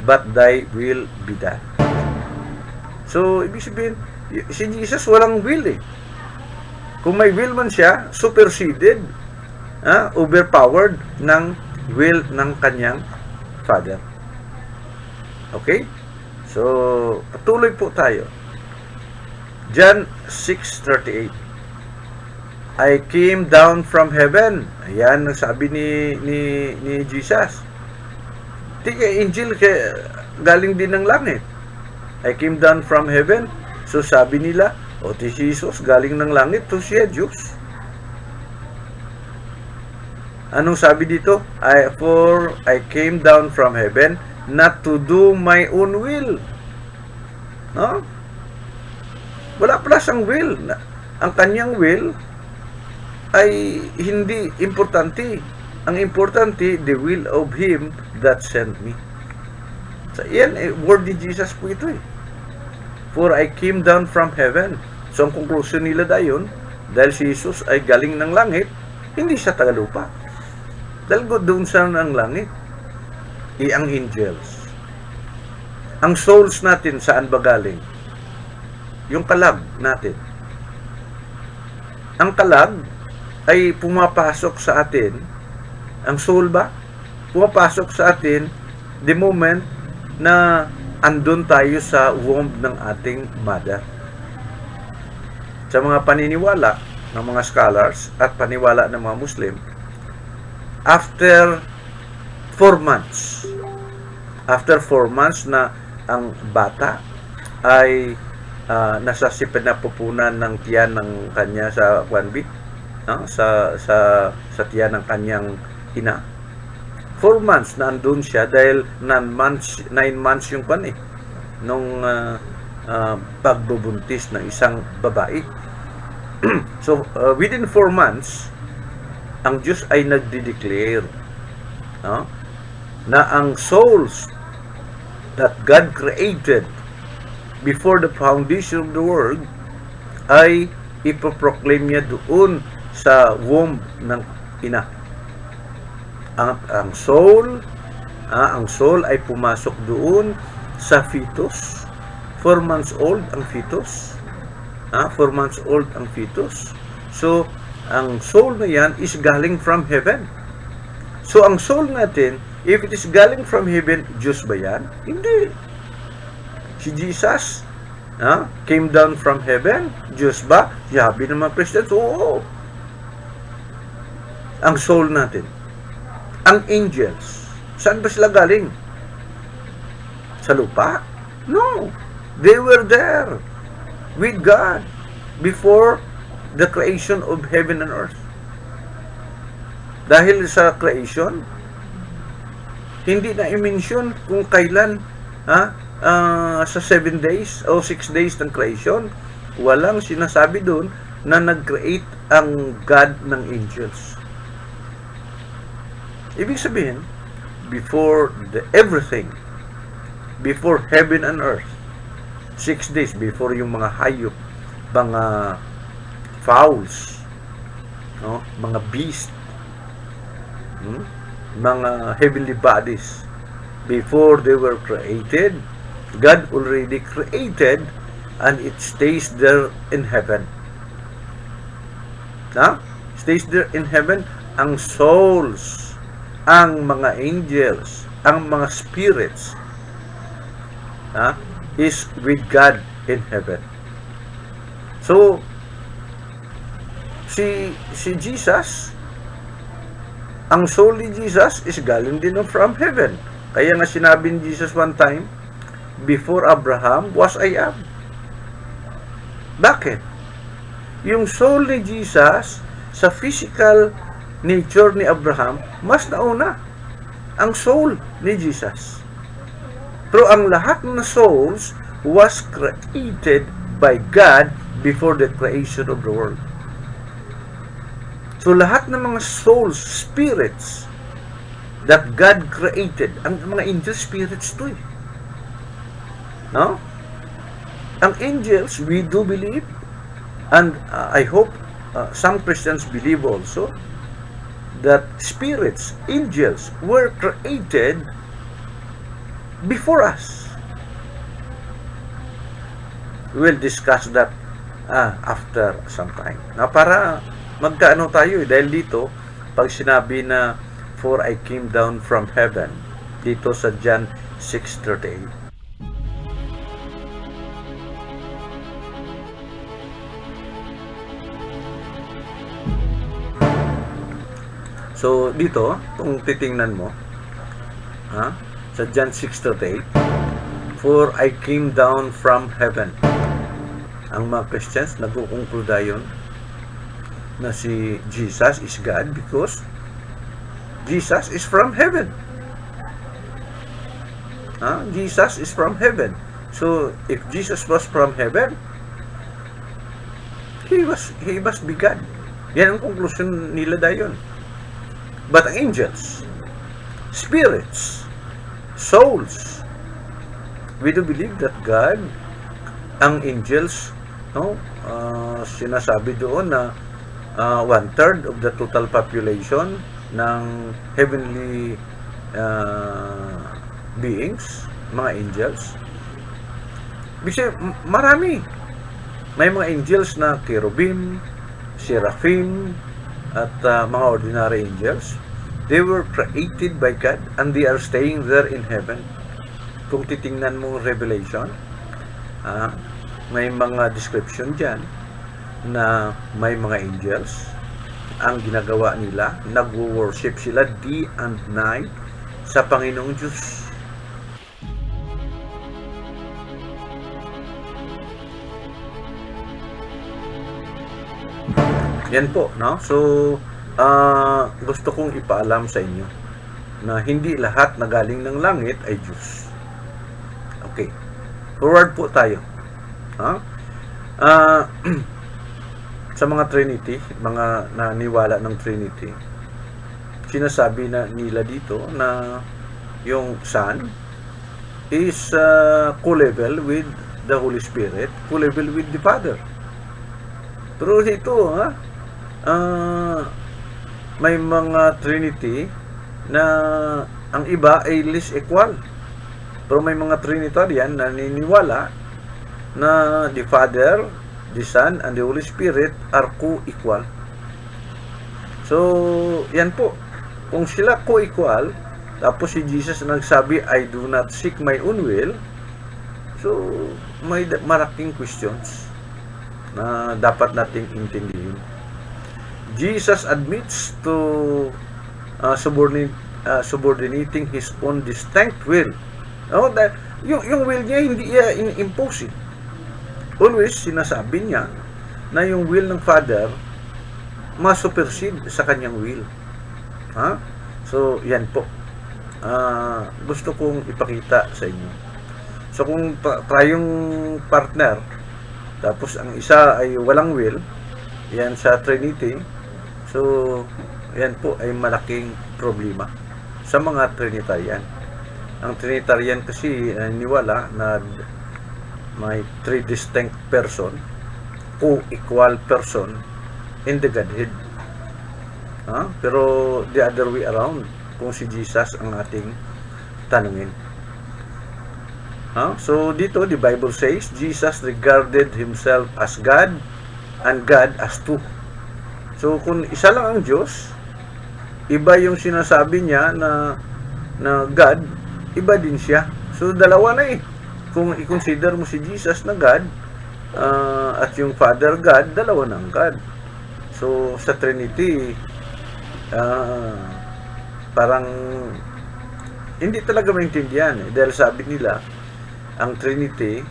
but thy will be done. So, ibig sabihin, si Jesus walang will eh. Kung may will man siya, superseded, overpowered ng will ng kanyang Father. Okay? So, patuloy po tayo. John 6:38. I came down from heaven. Ayan, nagsabi ni Jesus. Angel, galing din ng langit. I came down from heaven. So, sabi nila, si Jesus, galing ng langit, to siya, Diyos. Anong sabi dito? For I came down from heaven, not to do my own will. Wala pala siyang will. Ang kanyang will ay hindi importante. Ang importante, the will of Him that sent me. So, yan, word ni Jesus po ito eh. For I came down from heaven. So, ang conclusion nila dayon, dahil si Jesus ay galing ng langit, hindi siya tagalupa. Dahil doon siya ng langit. Ang angels. Ang souls natin, saan ba galing? Yung kalag natin. Ang kalag ay pumapasok sa atin. Ang soul ba? pumapasok sa atin the moment na andun tayo sa womb ng ating mother. Sa mga paniniwala ng mga scholars at paniwala ng mga Muslim, after 4 months na ang bata ay nasa sipid na pupunan ng tiyan ng kanya sa sa tiyan ng kanyang ina. 4 months na andun siya dahil 9 months yung nung pagbubuntis ng isang babae. So, within 4 months, ang Diyos ay nagde-declare na ang souls that God created before the foundation of the world ay ipoproclaim niya doon sa womb ng ina. Ang soul ay pumasok doon sa fetus. 4 months old ang fetus. 4 months old ang fetus. So, ang soul na yan is galing from heaven. So, ang soul natin, if it is galing from heaven, Diyos ba yan? Hindi. Si Jesus came down from heaven. Diyos ba? Sabi ng mga Christians, oo. Ang soul natin. Ang angels, saan ba sila galing? Sa lupa? No. They were there with God before the creation of heaven and earth. Dahil sa creation, hindi na i-mention kung kailan sa 7 days o 6 days ng creation, walang sinasabi doon na nag-create ang God ng angels. Ibig sabihin, before everything, before heaven and earth, 6 days before yung mga hayop, mga fowls, mga beast, mga heavenly bodies, before they were created, God already created, and it stays there in heaven. Stays there in heaven ang souls, ang mga angels, ang mga spirits, is with God in heaven. So, si Jesus, ang soul ni Jesus is galing din from heaven. Kaya nga sinabi ni Jesus one time, before Abraham was I am. Bakit? Yung soul ni Jesus sa physical nature ni Abraham, mas nauna ang soul ni Jesus. Pero ang lahat ng souls was created by God before the creation of the world. So lahat ng mga souls, spirits that God created, ang mga angel spirits to no? Ang angels, we do believe, and I hope some Christians believe also, that spirits, angels, were created before us. We will discuss that after some time. Para magkaano tayo dahil dito, pag sinabi na, for I came down from heaven, dito sa John 6:38. So, dito, kung titingnan mo, sa John 6:38, for I came down from heaven. Ang mga Christians, nagkukonkluda yun na si Jesus is God because Jesus is from heaven. Jesus is from heaven. So, if Jesus was from heaven, He must be God. Yan ang conclusion nila dayon. But ang angels, spirits, souls, we do believe that God, ang angels, sinasabi doon na 1/3 of the total population ng heavenly beings, mga angels. Kasi marami. May mga angels na cherubim, seraphim, at mga ordinary angels. They were created by God and they are staying there in heaven. Kung titingnan mo Revelation, may mga description dyan na may mga angels. Ang ginagawa nila, nag-worship sila day and night sa Panginoong Diyos. Yan po, no? So, gusto kong ipaalam sa inyo na hindi lahat na galing ng langit ay Diyos. Okay. Forward po tayo. Sa mga Trinity, mga naniwala ng Trinity, sinasabi na nila dito na yung Son is co-level with the Holy Spirit, co-level with the Father. Pero ito, may mga Trinity na ang iba ay less equal. Pero may mga Trinitarian na naniniwala na the Father, the Son, and the Holy Spirit are co-equal. So, yan po. Kung sila co-equal, tapos si Jesus nagsabi, I do not seek my own will, so may maraking questions na dapat nating intindihin. Jesus admits to subordinating his own distinct will. Yung will niya hindi impose. Always sinasabi niya na yung will ng Father ma-supersede sa kanyang will. So, yan po. Gusto kong ipakita sa inyo. So, kung tayong partner, tapos ang isa ay walang will, yan sa Trinity, so, yan po ay malaking problema sa mga Trinitarian. Ang Trinitarian kasi niwala na may three distinct person, co-equal person in the Godhead. Pero the other way around, kung si Jesus ang ating tanungin. So dito, the Bible says, Jesus regarded himself as God and God as two. So kung isa lang ang Diyos, iba yung sinasabi niya na God, iba din siya. So dalawa na Kung i-consider mo si Jesus na God, at yung Father God, dalawa na ang God. So sa Trinity, parang hindi talaga maintindihan dahil sabi nila ang Trinity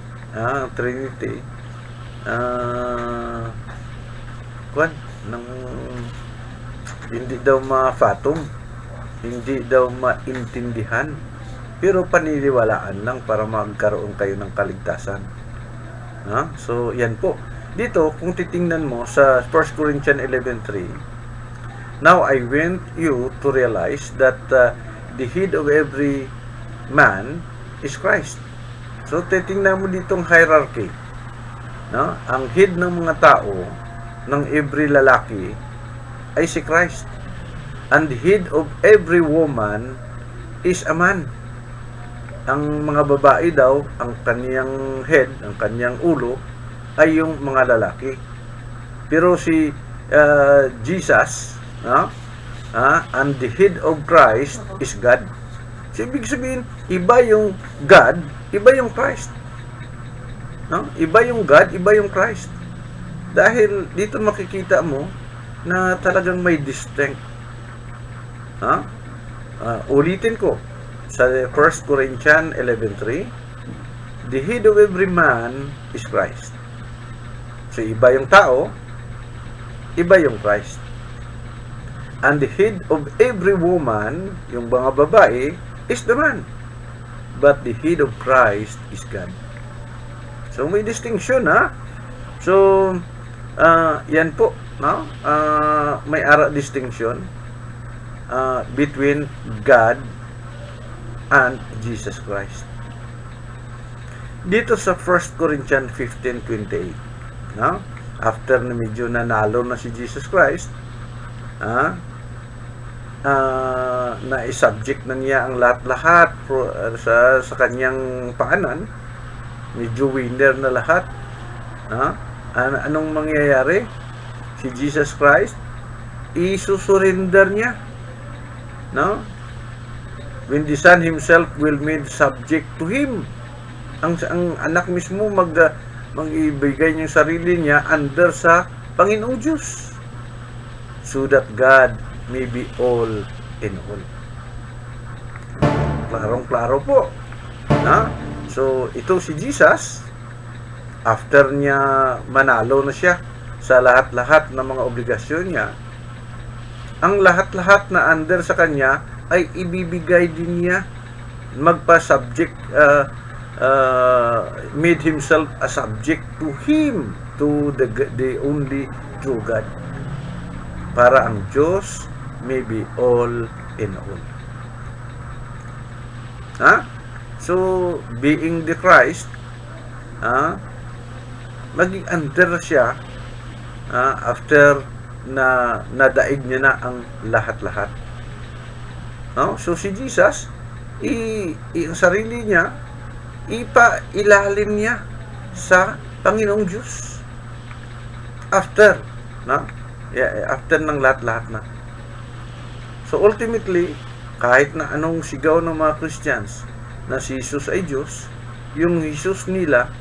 hindi daw ma-fathom, hindi daw maintindihan, pero paniniwalaan lang para magkaroon kayo ng kaligtasan. So yan po. Dito kung titingnan mo sa 1 Corinthians 11:3, now I want you to realize that the head of every man is Christ. So, titingnan mo ditong hierarchy. Ang head ng mga tao, ng every lalaki, ay si Christ. And the head of every woman is a man. Ang mga babae daw, ang kanyang head, ang kanyang ulo, ay yung mga lalaki. Pero si Jesus, and the head of Christ is God. So, ibig sabihin, iba yung God, iba yung Christ. Iba yung God, iba yung Christ. Dahil dito makikita mo na talagang may distinct. Ulitin ko, sa 1 Corinthians 11:3, the head of every man is Christ. So, iba yung tao, iba yung Christ. And the head of every woman, yung mga babae, is the man. But the head of Christ is God. So, may distinction, So, yan po, may distinction between God and Jesus Christ. Dito sa 1 Corinthians 15:28, after na medyo nanalo na si Jesus Christ, na i-subject na niya ang lahat-lahat sa kanyang paanan, medyo winner na lahat. Anong mangyayari? Si Jesus Christ, isusurrender niya. No? When the Son Himself will made subject to Him. Ang anak mismo mag-ibigay niyang sarili niya under sa Panginoong Diyos. So that God may be all in all. Klarong-klaro po. Ha? So, ito si Jesus, after niya manalo na siya sa lahat-lahat ng mga obligasyon niya, ang lahat-lahat na under sa kanya ay ibibigay din niya, magpa-subject, made himself a subject to Him, to the only true God, para ang Diyos may be all in all. Ha? So, being the Christ, maging under siya after na nadaig niya na ang lahat-lahat. No? So, si Jesus, ang sarili niya, ipailalim niya sa Panginoong Diyos. After, no? After ng lahat-lahat na. So, ultimately, kahit na anong sigaw ng mga Christians na si Jesus ay Diyos, yung Jesus nila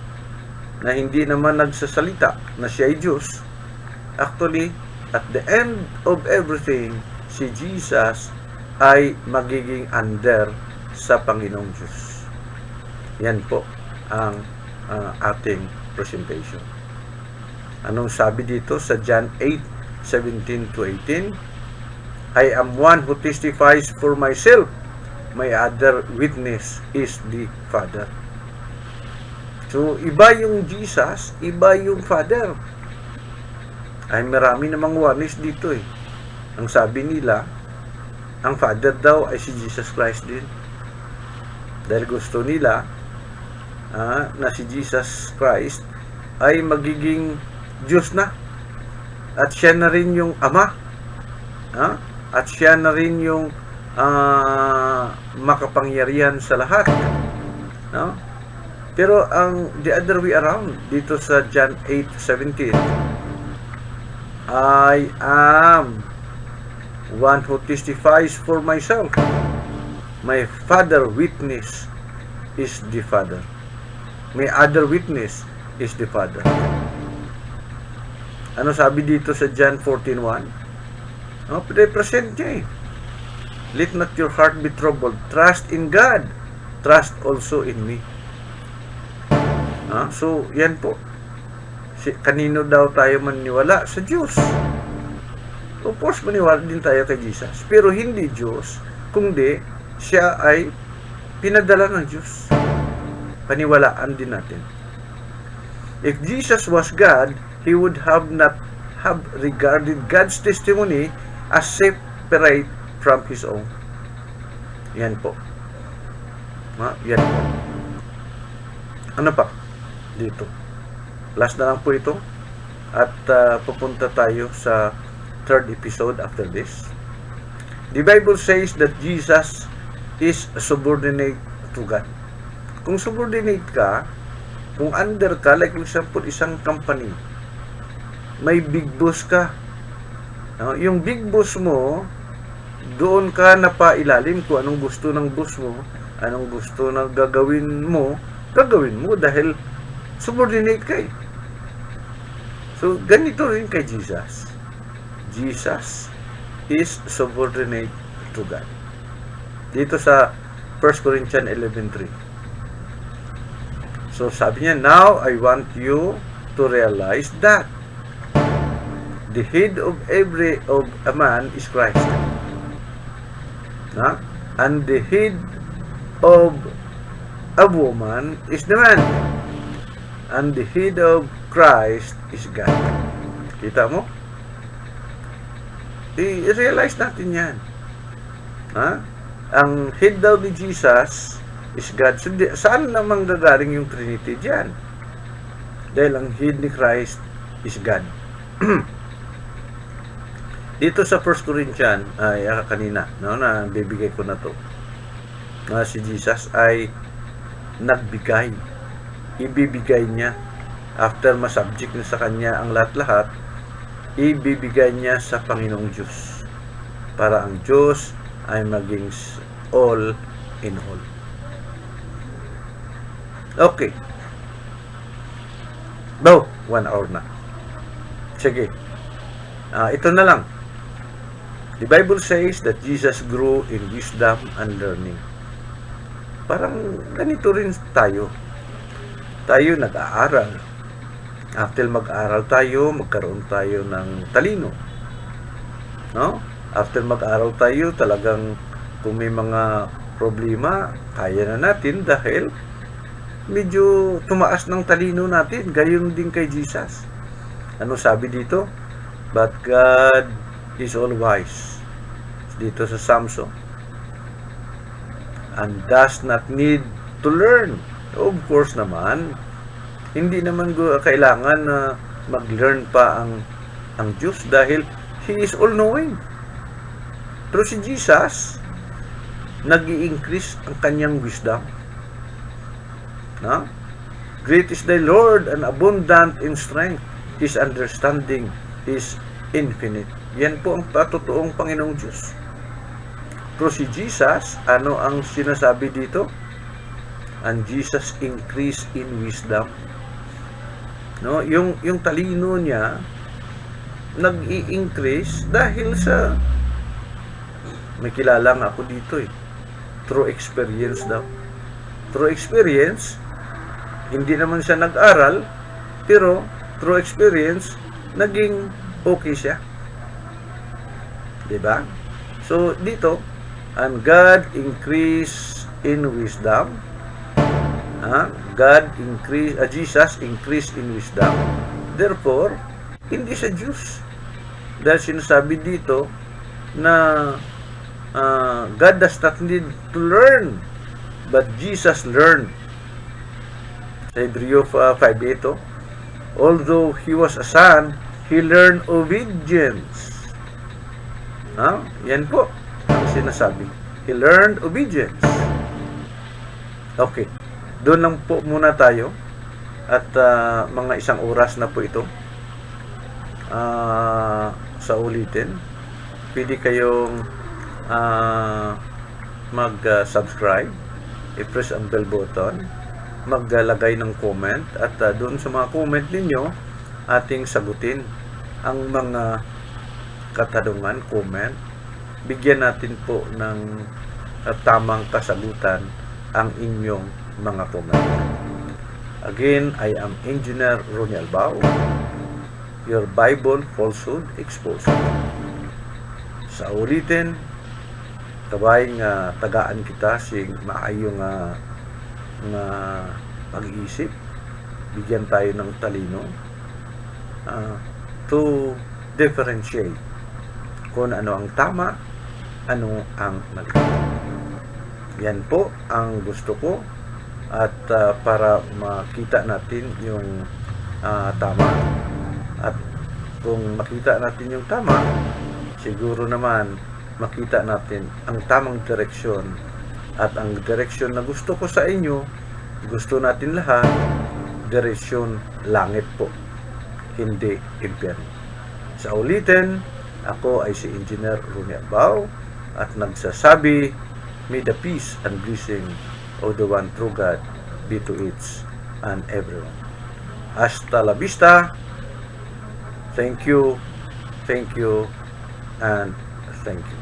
na hindi naman nagsasalita na siya ay Diyos, actually, at the end of everything, si Jesus ay magiging under sa Panginoong Diyos. Yan po ang ating presentation. Anong sabi dito sa John 8:17-18? I am one who testifies for myself. My other witness is the Father. So, iba yung Jesus, iba yung Father. Ay, marami namang witness dito eh. Ang sabi nila, ang Father daw ay si Jesus Christ din. Dahil gusto nila na si Jesus Christ ay magiging Diyos na. At siya na rin yung Ama. At siya na rin yung makapangyarihan sa lahat. No? Pero ang the other way around, dito sa John 8:17, I am one who testifies for myself. My Father witness is the Father. My other witness is the Father. Ano sabi dito sa John 14:1? Present niya eh. Let not your heart be troubled. Trust in God. Trust also in me. So, yan po. Kanino daw tayo maniwala? Sa Diyos. Of course, maniwala din tayo kay Jesus. Pero hindi Diyos, kundi siya ay pinadala ng Diyos. Paniwalaan din natin. If Jesus was God, He would have not have regarded God's testimony as separate from His own. Yan po. Yan po. Ano pa? Dito. Last na lang po ito. At pupunta tayo sa third episode after this. The Bible says that Jesus is subordinate to God. Kung subordinate ka, kung under ka, like for example, isang company, may big boss ka. Yung big boss mo, doon ka napailalim kung anong gusto ng boss mo, anong gusto na gagawin mo dahil subordinate ka eh. So, ganito rin kay Jesus. Jesus is subordinate to God. Dito sa 1 Corinthians 11:3. So, sabi niya, now I want you to realize that the head of a man is Christ. And the head of a woman is the man. And the head of Christ is God. Kita mo? I-realize natin yan. Ang head daw ni Jesus is God. So, saan namang gagaling yung Trinity dyan? Dahil ang head ni Christ is God. Dito sa 1 Corinthians, kanina, na bibigay ko na to, si Jesus ay nagbigay. Ibibigay niya. After masubject na sa kanya ang lahat-lahat, ibibigay niya sa Panginoong Diyos. Para ang Diyos ay maging all in all. Okay. No, 1 hour na. Sige. Ito na lang. The Bible says that Jesus grew in wisdom and learning. Parang ganito rin tayo. Tayo nag-aaral. After mag-aaral tayo, magkaroon tayo ng talino. No? After mag-aaral tayo, talagang kung may mga problema, kaya na natin dahil medyo tumaas ng talino natin. Gayon din kay Jesus. Ano sabi dito? But God is all wise. Dito sa Samson. And does not need to learn. Of course naman, hindi naman kailangan na mag-learn pa ang Diyos dahil He is all-knowing. Pero si Jesus, nag-i-increase ang kanyang wisdom. No? Great is thy Lord and abundant in strength. His understanding is infinite. Yan po ang patotoong Panginoong Diyos. Pero si Jesus, ano ang sinasabi dito? And Jesus increased in wisdom. No, yung talino niya nag-i-increase dahil sa may kilala nga ako dito through experience daw. Through experience, hindi naman siya nag-aral, pero through experience, naging okay siya. Diba? So, dito, and God increased in wisdom. Jesus increased in wisdom. Therefore, hindi siya Diyos. Dahil sinasabi dito na God does not need to learn, but Jesus learned. Sa Hebreo 5:8, although He was a son, He learned obedience. Yan po ang sinasabi. He learned obedience. Okay. Doon lang po muna tayo. At mga 1 oras na po ito. Sa ulitin. Pwede kayong mag-subscribe. I-press ang bell button. Maglagay ng comment. At doon sa mga comment ninyo, ating sagutin ang mga katanungan, comment. Bigyan natin po ng tamang kasagutan ang inyong mga comment. Again, I am Engineer Ronnie Albao, your Bible falsehood exposed. Sa ulitin, kabayang tagaan kita sing maayong nga pag-iisip. Bigyan tayo ng talino to differentiate kung ano ang tama, ano ang mali. Yan po ang gusto ko at para makita natin yung tama. At kung makita natin yung tama, siguro naman makita natin ang tamang direksyon. At ang direksyon na gusto ko sa inyo, gusto natin lahat, direksyon langit po, hindi impyerno. Sa ulitin, ako ay si Engineer Ronnie Albao at nagsasabi, may the peace and blessing of the one true God be to each and everyone. Hasta la vista. Thank you, and thank you.